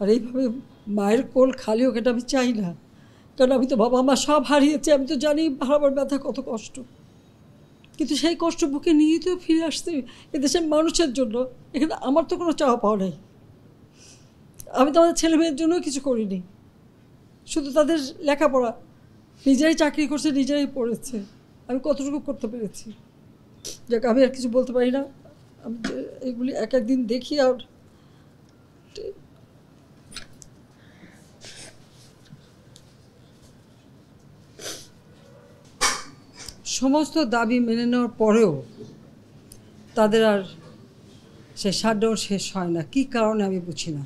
আর এইভাবে মায়ের কোল খালি হোক এটা আমি চাই না, কারণ আমি তো বাবা মা সব হারিয়েছি। আমি তো জানি হারাবার ব্যথা কত কষ্ট, কিন্তু সেই কষ্ট বুকে নিয়েই তো ফিরে আসতে এদেশের মানুষের জন্য। এখানে আমার তো কোনো চাওয়া পাওয়া নেই। আমি তো আমাদের ছেলে মেয়ের জন্যও কিছু করিনি, শুধু তাদের লেখাপড়া। নিজেরাই চাকরি করছে, নিজেরাই পড়েছে, আমি কতটুকু করতে পেরেছি। যাক, আমি আর কিছু বলতে পারি না। আমি এগুলি এক একদিন দেখি আর সমস্ত দাবি মেনে নেওয়ার পরেও তাদের আর সে শাটডাউন শেষ হয় না। কী কারণে আমি বুঝি না।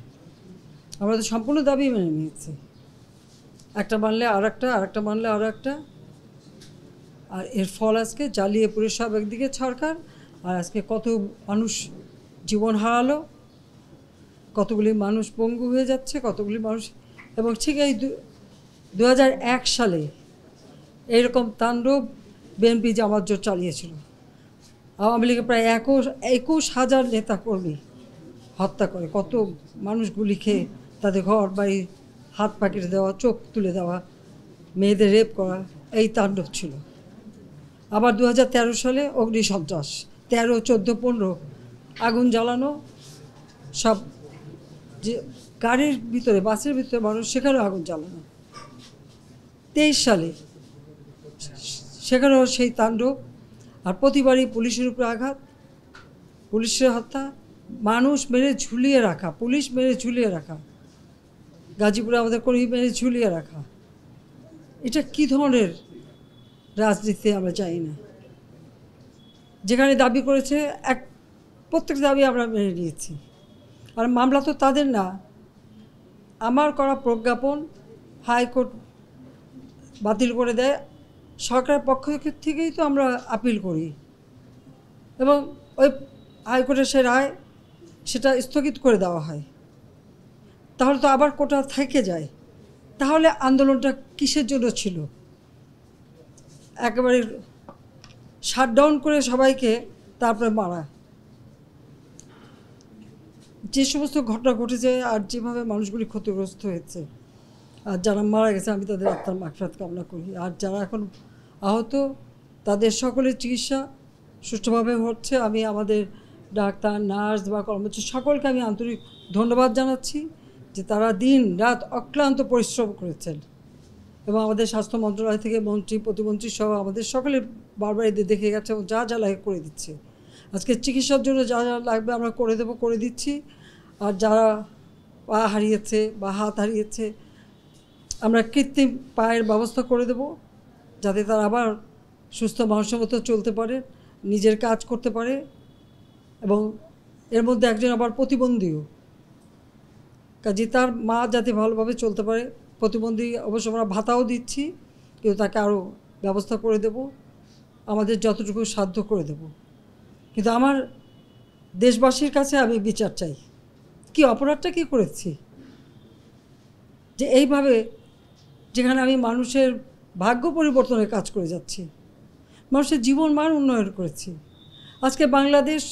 আমরা তো সম্পূর্ণ দাবি মেনে নিয়েছি, একটা মানলে আর একটা, আর একটা মানলে আরও একটা। আর এর ফল আজকে জ্বালিয়ে পুড়ে সব একদিকে সরকার, আর আজকে কত মানুষ জীবন হারালো, কতগুলি মানুষ পঙ্গু হয়ে যাচ্ছে, কতগুলি মানুষ। এবং ঠিক এই 2001 সালে এইরকম তাণ্ডব বিএনপি জামাত জোট চালিয়েছিল। আওয়ামী লীগের প্রায় 21,000 নেতাকর্মী হত্যা করে, কত মানুষ গুলি খেয়ে তাদের ঘর বাড়ি হাত পা কেটে দেওয়া, চোখ তুলে দেওয়া, মেয়েদের রেপ করা, এই তাণ্ডব ছিল। আবার 2013 সালে অগ্নিসন্ত্রাস, 13, 14, 15 আগুন জ্বালানো, সব যে গাড়ির ভিতরে, বাসের ভিতরে মানুষ, সেখানেও আগুন জ্বালানো। 23 সালে সেখানেও সেই তাণ্ডব। আর প্রতিবারই পুলিশের উপরে আঘাত, পুলিশের হত্যা, মানুষ মেরে ঝুলিয়ে রাখা, পুলিশ মেরে ঝুলিয়ে রাখা, গাজীপুরে আমাদের কর্মী মেরে ঝুলিয়ে রাখা। এটা কী ধরনের রাজনীতি আমরা চাই না। যেখানে দাবি করেছে প্রত্যেক দাবি আমরা মেনে নিয়েছি। আর মামলা তো তাদের না, আমার করা প্রজ্ঞাপন হাইকোর্ট বাতিল করে দেয়। সরকারের পক্ষ থেকেই তো আমরা আপিল করি, এবং ওই হাইকোর্টের সে রায় সেটা স্থগিত করে দেওয়া হয়। তাহলে তো আবার কোটা থেকে যায়। তাহলে আন্দোলনটা কিসের জন্য ছিল? একেবারে শাটডাউন করে সবাইকে তারপরে মারা। যে সমস্ত ঘটনা ঘটেছে আর যেভাবে মানুষগুলি ক্ষতিগ্রস্ত হয়েছে, আর যারা মারা গেছে আমি তাদের আত্মার মাগফিরাত কামনা করি। আর যারা এখন আহত তাদের সকলের চিকিৎসা সুষ্ঠুভাবে হচ্ছে। আমি আমাদের ডাক্তার, নার্স বা কর্মচারী সকলকে আমি আন্তরিক ধন্যবাদ জানাচ্ছি যে তারা দিন রাত অক্লান্ত পরিশ্রম করেছেন। এবং আমাদের স্বাস্থ্য মন্ত্রণালয় থেকে মন্ত্রী, প্রতিমন্ত্রী সহ আমাদের সকলে বারবার এদের দেখে গেছে এবং যা যা লাগে করে দিচ্ছে। আজকে চিকিৎসার জন্য যা যা লাগবে আমরা করে দিচ্ছি। আর যারা পা হারিয়েছে বা হাত হারিয়েছে, আমরা কৃত্রিম পায়ের ব্যবস্থা করে দেব, যাতে তারা আবার সুস্থ মানুষের মতো চলতে পারে, নিজের কাজ করতে পারে। এবং এর মধ্যে একজন আবার প্রতিবন্ধীও, কাজে তার মা যাতে ভালোভাবে চলতে পারে। প্রতিবন্ধী অবশ্য আমরা ভাতাও দিচ্ছি, কিন্তু তাকে আরও ব্যবস্থা করে দেব, আমাদের যতটুকু সাধ্য করে দেব। কিন্তু আমার দেশবাসীর কাছে আমি বিচার চাই। কি অপরাধটা কী করেছি যে এইভাবে, যেখানে আমি মানুষের ভাগ্য পরিবর্তনের কাজ করে যাচ্ছি, মানুষের জীবন মান উন্নয়ন করেছি। আজকে বাংলাদেশ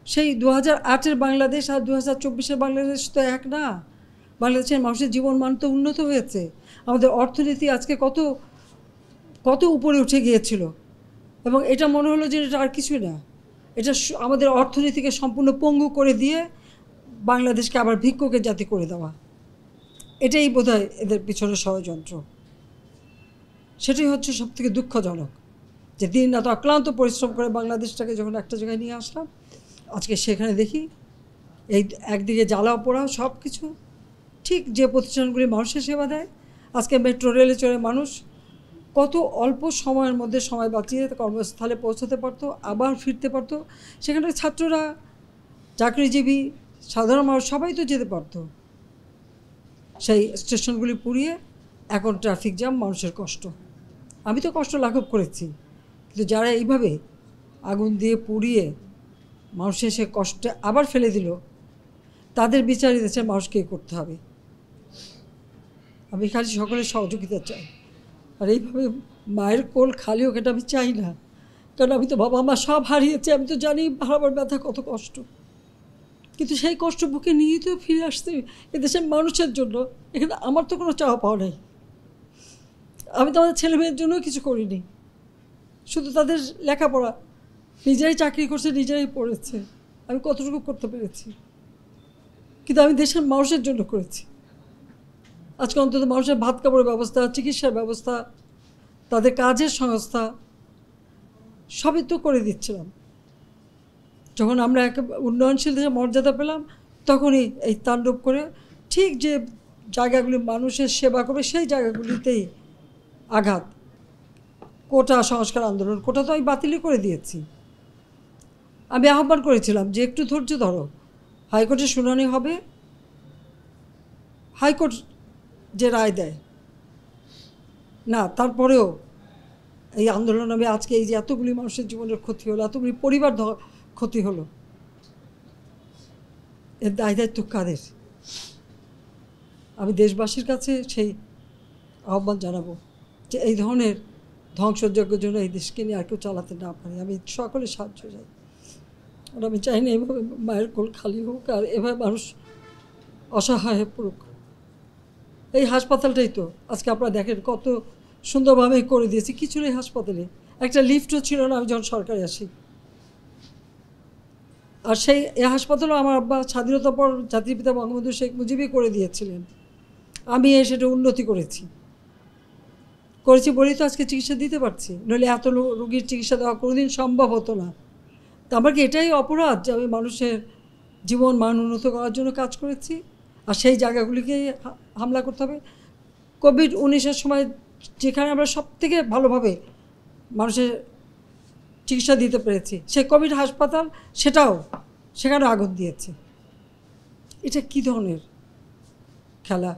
সেই 2008-এর বাংলাদেশ আর 2024-এর বাংলাদেশ তো এক না। বাংলাদেশের মানুষের জীবন মান তো উন্নত হয়েছে। আমাদের অর্থনীতি আজকে কত কত উপরে উঠে গিয়েছিল, এবং এটা মনে হলো যে এটা আর কিছুই না। এটা আমাদের অর্থনীতিকে সম্পূর্ণ পঙ্গু করে দিয়ে বাংলাদেশকে আবার ভিক্ষুকের জাতি করে দেওয়া। এটাই বোধহয় এদের পিছনে ষড়যন্ত্র। সেটাই হচ্ছে সবথেকে দুঃখজনক, যে দিন রাত অক্লান্ত পরিশ্রম করে বাংলাদেশটাকে যখন একটা জায়গায় নিয়ে আসলাম, আজকে সেখানে দেখি এই একদিকে জ্বালাও পোড়াও সব কিছু। ঠিক যে প্রতিষ্ঠানগুলি মানুষের সেবা দেয়, আজকে মেট্রো রেলে চড়ে মানুষ কত অল্প সময়ের মধ্যে সময় বাঁচিয়ে কর্মস্থলে পৌঁছতে পারতো, আবার ফিরতে পারতো। সেখানে ছাত্ররা, চাকরিজীবী, সাধারণ মানুষ সবাই তো যেতে পারতো। সেই স্টেশনগুলি পুড়িয়ে এখন ট্রাফিক জ্যাম, মানুষের কষ্ট। আমি তো কষ্ট লাঘব করেছি, কিন্তু যারা এইভাবে আগুন দিয়ে পুড়িয়ে মানুষের সে কষ্টে আবার ফেলে দিল, তাদের বিচার দেশের মানুষকেই করতে হবে। আমি খালি সকলের সহযোগিতা চাই। আর এইভাবে মায়ের কোল খালি হোক এটা আমি চাই না, কারণ আমি তো বাবা মা সব হারিয়েছি। আমি তো জানি হারাবার ব্যথা কত কষ্ট, কিন্তু সেই কষ্ট বুকে নিয়ে তো ফিরে আসতে এদেশের মানুষের জন্য। এখানে আমার তো কোনো চাওয়া পাওয়া নেই। আমি তো আমাদের ছেলে মেয়ের জন্যও কিছু করিনি, শুধু তাদের লেখাপড়া, নিজেরাই চাকরি করছে, নিজেরাই পড়েছে, আমি কতটুকু করতে পেরেছি। কিন্তু আমি দেশের মানুষের জন্য করেছি। আজকে অন্তত মানুষের ভাত কাপড়ের ব্যবস্থা, চিকিৎসার ব্যবস্থা, তাদের কাজের সংস্থা সবই তো করে দিচ্ছিলাম। যখন আমরা এক উন্নয়নশীল দেশে মর্যাদা পেলাম, তখনই এই তাণ্ডব করে ঠিক যে জায়গাগুলি মানুষের সেবা করবে সেই জায়গাগুলিতেই আঘাত। কোটা সংস্কার আন্দোলন, কোটা তো আমি বাতিলই করে দিয়েছি। আমি আহ্বান করেছিলাম যে একটু ধৈর্য ধরো, হাইকোর্টে শুনানি হবে, হাইকোর্ট যে রায় দেয় না, তারপরেও এই আন্দোলন আমি আজকে এই যে এতগুলি মানুষের জীবনের ক্ষতি হলো, এতগুলি পরিবার ক্ষতি হলো, এর দায় দায়িত্ব কাদের? আমি দেশবাসীর কাছে সেই আহ্বান জানাবো যে এই ধরনের ধ্বংসযজ্ঞের জন্য এই দেশকে নিয়ে আর কেউ চালাতে না পারে। আমি সকলের সাহায্য চাই। আর আমি চাই না এভাবে মায়ের কোল খালি হোক আর এভাবে মানুষ অসহায় হয়ে পড়ুক। এই হাসপাতালটাই তো আজকে আপনারা দেখেন কত সুন্দরভাবে করে দিয়েছি। কিছু নেই হাসপাতালে, একটা লিফটও ছিল না আমি যখন সরকারে আসি। আর সেই এই হাসপাতালও আমার আব্বা স্বাধীনতার পর জাতির পিতা বঙ্গবন্ধু শেখ মুজিবই করে দিয়েছিলেন। আমি সেটা উন্নতি করেছি বলেই তো আজকে চিকিৎসা দিতে পারছি, নইলে এত রোগীর চিকিৎসা দেওয়া কোনোদিন সম্ভব হতো না। তা আমার কি এটাই অপরাধ যে আমি মানুষের জীবন মান উন্নত করার জন্য কাজ করেছি আর সেই জায়গাগুলিকে হামলা করতে হবে? কোভিড-19-এর সময় যেখানে আমরা সবথেকে ভালোভাবে মানুষের চিকিৎসা দিতে পেরেছি, সেই কোভিড হাসপাতাল সেখানে আগুন দিয়েছে। এটা কী ধরনের খেলা?